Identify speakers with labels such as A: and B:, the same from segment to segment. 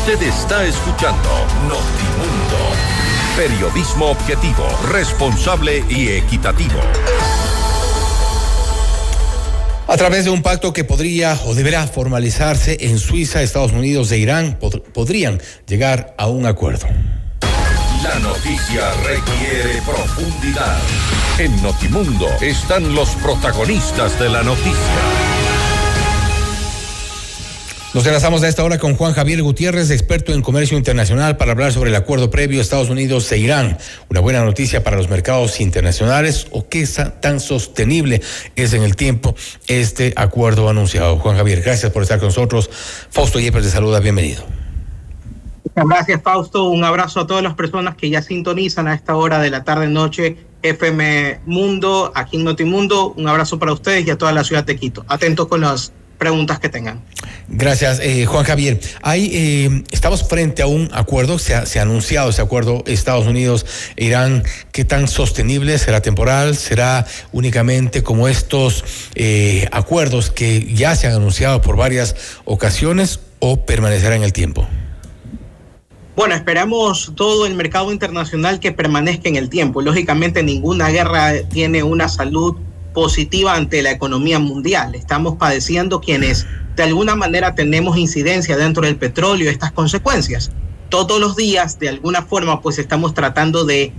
A: Usted está escuchando Notimundo. Periodismo objetivo, responsable y equitativo.
B: A través de un pacto que podría o deberá formalizarse en Suiza, Estados Unidos e Irán podrían llegar a un acuerdo.
A: La noticia requiere profundidad. En Notimundo están los protagonistas de la noticia.
B: Nos enlazamos a esta hora con Juan Javier Gutiérrez, experto en comercio internacional, para hablar sobre el acuerdo previo a Estados Unidos e Irán. Una buena noticia para los mercados internacionales, o qué tan sostenible es en el tiempo este acuerdo anunciado. Juan Javier, gracias por estar con nosotros. Fausto Yepes te saluda, bienvenido.
C: Muchas gracias, Fausto. Un abrazo a todas las personas que ya sintonizan a esta hora de la tarde-noche FM Mundo, aquí en Notimundo. Un abrazo para ustedes y a toda la ciudad de Quito. Atentos con las preguntas que tengan.
B: Gracias, Juan Javier. Estamos frente a un acuerdo, se ha anunciado ese acuerdo Estados Unidos e Irán. ¿Qué tan sostenible será? ¿Temporal? ¿Será únicamente como estos acuerdos que ya se han anunciado por varias ocasiones, o permanecerá en el tiempo?
C: Bueno, esperamos todo el mercado internacional que permanezca en el tiempo. Lógicamente, ninguna guerra tiene una salud positiva ante la economía mundial. Estamos padeciendo quienes de alguna manera tenemos incidencia dentro del petróleo estas consecuencias. Todos los días, de alguna forma, pues estamos tratando de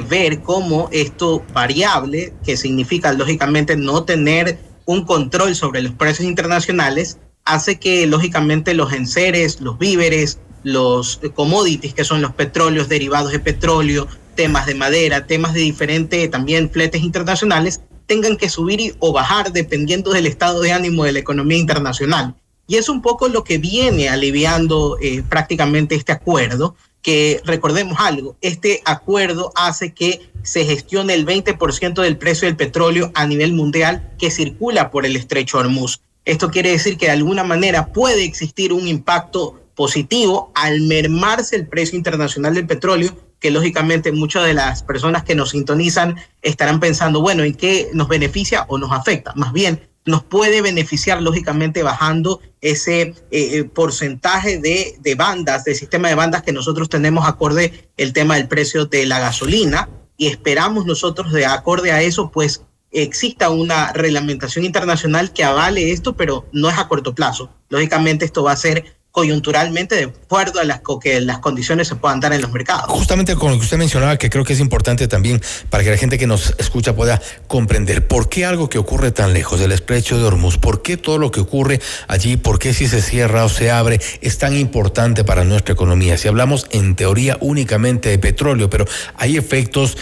C: ver cómo esto variable, que significa lógicamente no tener un control sobre los precios internacionales, hace que lógicamente los enseres, los víveres, los commodities, que son los petróleos, derivados de petróleo, temas de madera, temas de diferentes también fletes internacionales, tengan que subir o bajar dependiendo del estado de ánimo de la economía internacional. Y es un poco lo que viene aliviando prácticamente este acuerdo, que recordemos algo, este acuerdo hace que se gestione el 20% del precio del petróleo a nivel mundial que circula por el estrecho Hormuz. Esto quiere decir que de alguna manera puede existir un impacto positivo al mermarse el precio internacional del petróleo, que lógicamente muchas de las personas que nos sintonizan estarán pensando, bueno, ¿en qué nos beneficia o nos afecta? Más bien, nos puede beneficiar lógicamente bajando ese porcentaje de bandas, de sistema de bandas que nosotros tenemos acorde el tema del precio de la gasolina, y esperamos nosotros de acorde a eso, pues exista una reglamentación internacional que avale esto, pero no es a corto plazo. Lógicamente esto va a ser coyunturalmente de acuerdo a que las condiciones se puedan dar en los mercados.
B: Justamente con lo que usted mencionaba, que creo que es importante también para que la gente que nos escucha pueda comprender por qué algo que ocurre tan lejos del estrecho de Hormuz, por qué todo lo que ocurre allí, por qué si se cierra o se abre es tan importante para nuestra economía. Si hablamos en teoría únicamente de petróleo, pero hay efectos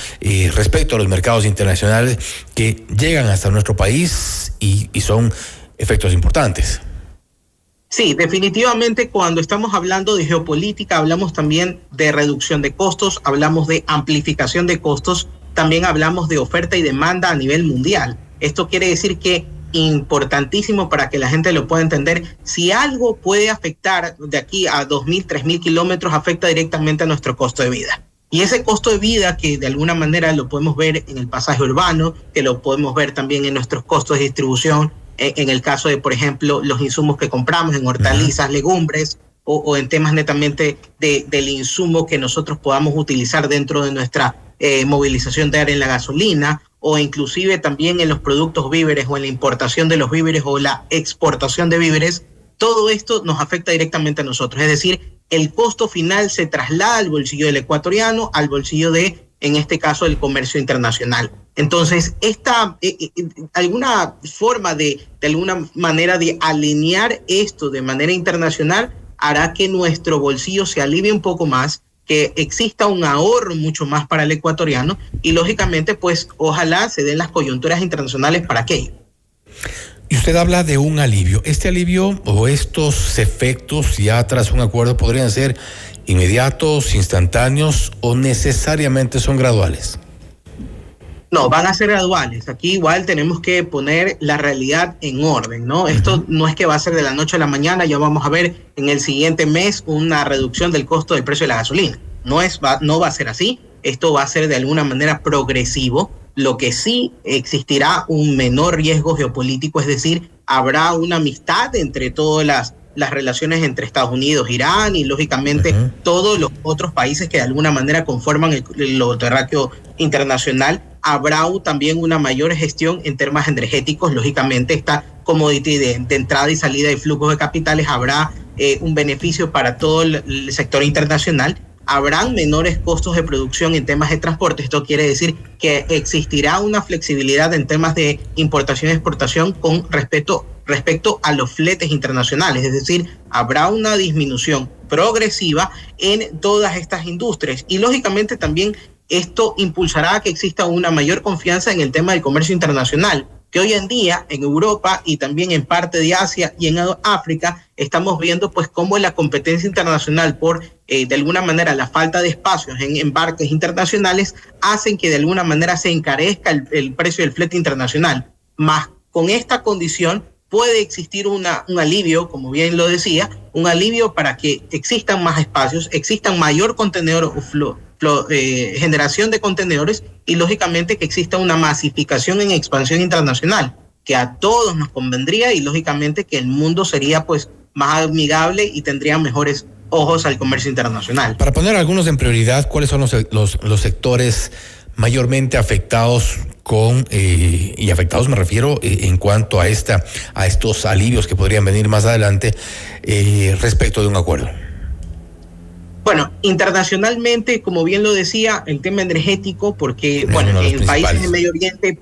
B: respecto a los mercados internacionales que llegan hasta nuestro país y son efectos importantes.
C: Sí, definitivamente cuando estamos hablando de geopolítica hablamos también de reducción de costos, hablamos de amplificación de costos, también hablamos de oferta y demanda a nivel mundial. Esto quiere decir que importantísimo para que la gente lo pueda entender, si algo puede afectar de aquí a 2.000, 3.000 kilómetros, afecta directamente a nuestro costo de vida. Y ese costo de vida que de alguna manera lo podemos ver en el pasaje urbano, que lo podemos ver también en nuestros costos de distribución, en el caso de, por ejemplo, los insumos que compramos en hortalizas, legumbres, o en temas netamente del insumo que nosotros podamos utilizar dentro de nuestra movilización diaria en la gasolina, o inclusive también en los productos víveres, o en la importación de los víveres o la exportación de víveres. Todo esto nos afecta directamente a nosotros. Es decir, el costo final se traslada al bolsillo del ecuatoriano, al bolsillo en este caso, el comercio internacional. Entonces, alguna forma de alguna manera de alinear esto de manera internacional hará que nuestro bolsillo se alivie un poco más, que exista un ahorro mucho más para el ecuatoriano y, lógicamente, pues, ojalá se den las coyunturas internacionales para aquello.
B: Y usted habla de un alivio. ¿Este alivio o estos efectos ya tras un acuerdo podrían ser inmediatos, instantáneos o necesariamente son graduales?
C: No, van a ser graduales. Aquí igual tenemos que poner la realidad en orden, ¿no? Esto no es que va a ser de la noche a la mañana, ya vamos a ver en el siguiente mes una reducción del costo del precio de la gasolina. No va a ser así. Esto va a ser de alguna manera progresivo. Lo que sí existirá un menor riesgo geopolítico, es decir, habrá una amistad entre todas las relaciones entre Estados Unidos, Irán y lógicamente todos los otros países que de alguna manera conforman el terráqueo internacional. Habrá también una mayor gestión en temas energéticos, lógicamente esta commodity de entrada y salida de flujos de capitales, habrá un beneficio para todo el sector internacional. Habrán menores costos de producción en temas de transporte. Esto quiere decir que existirá una flexibilidad en temas de importación y exportación con respecto a los fletes internacionales. Es decir, habrá una disminución progresiva en todas estas industrias. Y lógicamente también esto impulsará a que exista una mayor confianza en el tema del comercio internacional, que hoy en día en Europa y también en parte de Asia y en África estamos viendo pues cómo la competencia internacional por de alguna manera la falta de espacios en embarques internacionales hacen que de alguna manera se encarezca el precio del flete internacional. Más con esta condición puede existir un alivio, como bien lo decía, un alivio para que existan más espacios, existan mayor contenedor generación de contenedores y lógicamente que exista una masificación en expansión internacional, que a todos nos convendría y lógicamente que el mundo sería pues más amigable y tendría mejores ojos al comercio internacional.
B: Para poner algunos en prioridad, ¿cuáles son los sectores mayormente afectados y afectados me refiero en cuanto a estos alivios que podrían venir más adelante respecto de un acuerdo?
C: Bueno, internacionalmente, como bien lo decía, el tema energético, porque bueno, en países del Medio Oriente,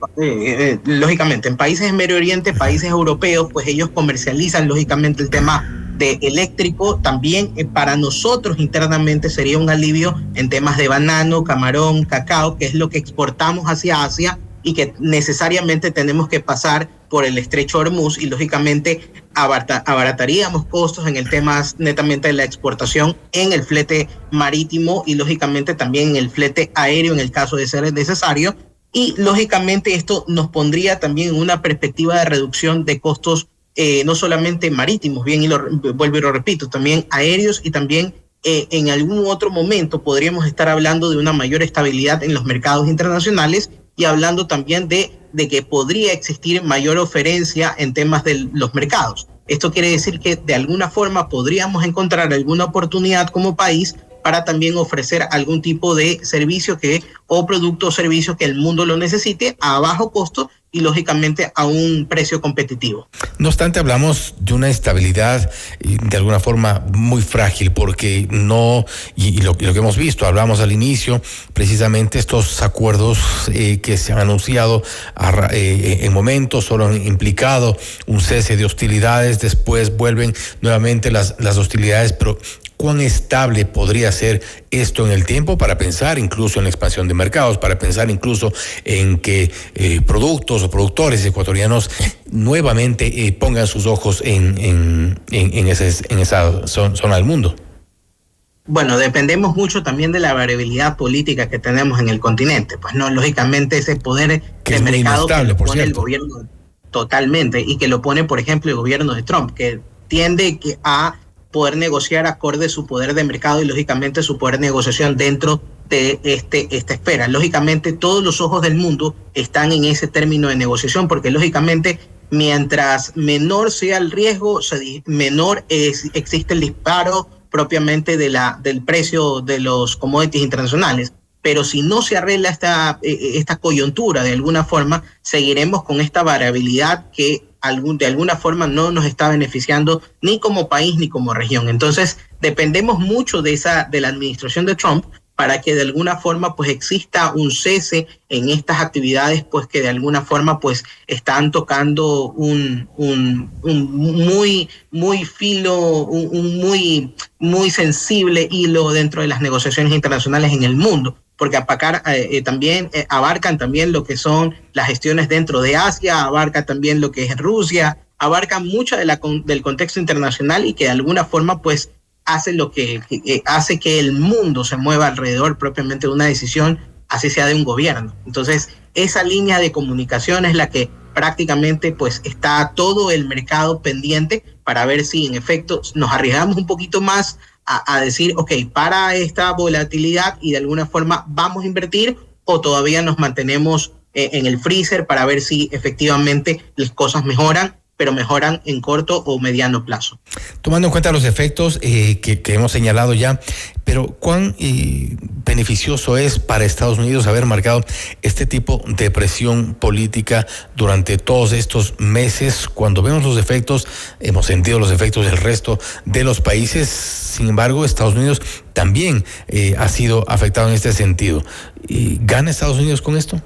C: lógicamente, en países del Medio Oriente, países europeos, pues ellos comercializan lógicamente el tema de eléctrico. También para nosotros internamente sería un alivio en temas de banano, camarón, cacao, que es lo que exportamos hacia Asia y que necesariamente tenemos que pasar por el estrecho Hormuz y lógicamente abarataríamos costos en el tema netamente de la exportación en el flete marítimo y lógicamente también en el flete aéreo en el caso de ser necesario, y lógicamente esto nos pondría también en una perspectiva de reducción de costos no solamente marítimos, bien, y vuelvo y lo repito, también aéreos, y también en algún otro momento podríamos estar hablando de una mayor estabilidad en los mercados internacionales y hablando también de que podría existir mayor oferencia en temas de los mercados. Esto quiere decir que de alguna forma podríamos encontrar alguna oportunidad como país para también ofrecer algún tipo de servicio o producto o servicio que el mundo lo necesite a bajo costo y lógicamente a un precio competitivo.
B: No obstante, hablamos de una estabilidad de alguna forma muy frágil, porque y lo que hemos visto, hablamos al inicio, precisamente estos acuerdos que se han anunciado en momentos solo han implicado un cese de hostilidades, después vuelven nuevamente las hostilidades, pero ¿cuán estable podría ser esto en el tiempo para pensar incluso en la expansión de mercados, para pensar incluso en que productos o productores ecuatorianos nuevamente pongan sus ojos en esa zona del mundo?
C: Bueno, dependemos mucho también de la variabilidad política que tenemos en el continente. Pues no, lógicamente ese poder de mercado que lo pone el gobierno totalmente, y que lo pone, por ejemplo, el gobierno de Trump, que tiende a poder negociar acorde a su poder de mercado y lógicamente su poder de negociación dentro de esta esfera. Lógicamente todos los ojos del mundo están en ese término de negociación, porque lógicamente mientras menor sea el riesgo, menor existe el disparo propiamente del precio de los commodities internacionales. Pero si no se arregla esta coyuntura de alguna forma, seguiremos con esta variabilidad que de alguna forma no nos está beneficiando ni como país ni como región. Entonces dependemos mucho de la administración de Trump para que de alguna forma pues exista un cese en estas actividades pues que de alguna forma pues están tocando un muy filo, un muy sensible hilo dentro de las negociaciones internacionales en el mundo, porque abarcan también lo que son las gestiones dentro de Asia, abarca también lo que es Rusia, abarca mucho del contexto internacional y que de alguna forma pues hace que el mundo se mueva alrededor propiamente de una decisión, así sea de un gobierno. Entonces, esa línea de comunicación es la que prácticamente pues está todo el mercado pendiente para ver si en efecto nos arriesgamos un poquito más a decir, ok, para esta volatilidad y de alguna forma vamos a invertir, o todavía nos mantenemos en el freezer para ver si efectivamente las cosas mejoran pero mejoran en corto o mediano plazo.
B: Tomando en cuenta los efectos que hemos señalado ya, pero ¿cuán beneficioso es para Estados Unidos haber marcado este tipo de presión política durante todos estos meses? Cuando vemos los efectos, hemos sentido los efectos del resto de los países. Sin embargo, Estados Unidos también ha sido afectado en este sentido. ¿Gana Estados Unidos con esto?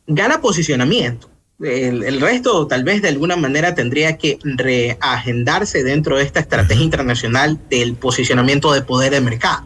C: Gana posicionamiento. El resto tal vez de alguna manera tendría que reagendarse dentro de esta estrategia internacional del posicionamiento de poder de mercado.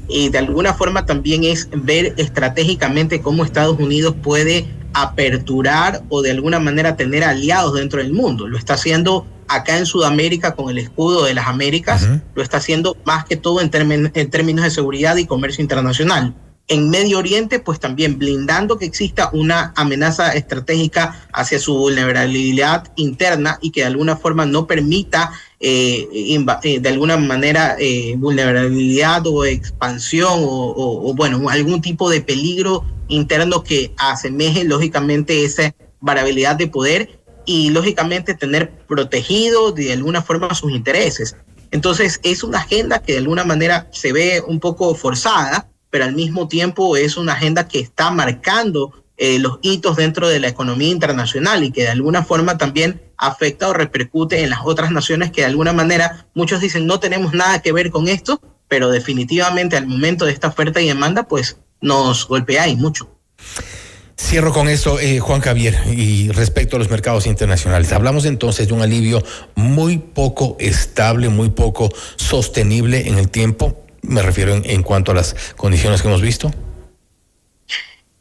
C: Y de alguna forma también es ver estratégicamente cómo Estados Unidos puede aperturar o de alguna manera tener aliados dentro del mundo. Lo está haciendo acá en Sudamérica con el escudo de las Américas, lo está haciendo más que todo en términos de seguridad y comercio internacional. En Medio Oriente, pues también blindando que exista una amenaza estratégica hacia su vulnerabilidad interna y que de alguna forma no permita de alguna manera vulnerabilidad o expansión o bueno, algún tipo de peligro interno que asemeje lógicamente esa variabilidad de poder y lógicamente tener protegido de alguna forma sus intereses. Entonces es una agenda que de alguna manera se ve un poco forzada, pero al mismo tiempo es una agenda que está marcando los hitos dentro de la economía internacional y que de alguna forma también afecta o repercute en las otras naciones que de alguna manera muchos dicen no tenemos nada que ver con esto, pero definitivamente al momento de esta oferta y demanda pues nos golpea y mucho.
B: Cierro con esto, Juan Javier, y respecto a los mercados internacionales. Hablamos entonces de un alivio muy poco estable, muy poco sostenible en el tiempo. Me refiero en cuanto a las condiciones que hemos visto.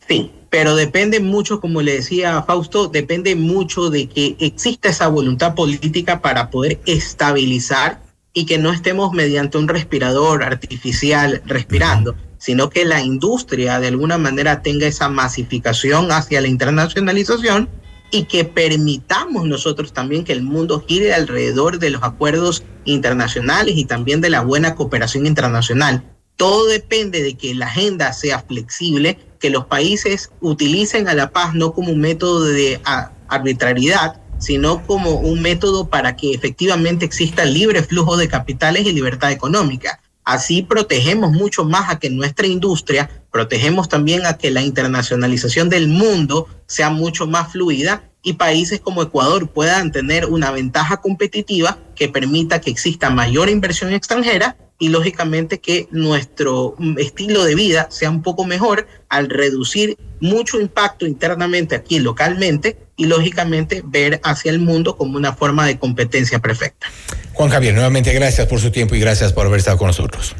C: Sí, pero depende mucho, como le decía Fausto, depende mucho de que exista esa voluntad política para poder estabilizar y que no estemos mediante un respirador artificial respirando, sino que la industria de alguna manera tenga esa masificación hacia la internacionalización y que permitamos nosotros también que el mundo gire alrededor de los acuerdos internacionales y también de la buena cooperación internacional. Todo depende de que la agenda sea flexible, que los países utilicen a la paz no como un método de arbitrariedad, sino como un método para que efectivamente exista libre flujo de capitales y libertad económica. Así protegemos mucho más a que nuestra industria, protegemos también a que la internacionalización del mundo sea mucho más fluida y países como Ecuador puedan tener una ventaja competitiva que permita que exista mayor inversión extranjera y lógicamente que nuestro estilo de vida sea un poco mejor al reducir mucho impacto internamente aquí localmente y lógicamente ver hacia el mundo como una forma de competencia perfecta.
B: Juan Javier, nuevamente gracias por su tiempo y gracias por haber estado con nosotros.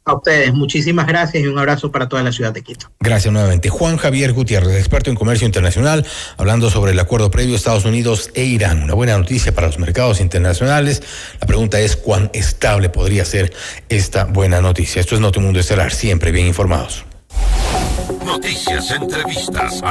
C: A ustedes, muchísimas gracias y un abrazo para toda la ciudad de Quito.
B: Gracias nuevamente. Juan Javier Gutiérrez, experto en comercio internacional, hablando sobre el acuerdo previo Estados Unidos e Irán. Una buena noticia para los mercados internacionales. La pregunta es cuán estable podría ser esta buena noticia. Esto es Notimundo Estelar, siempre bien informados.
A: Noticias, entrevistas,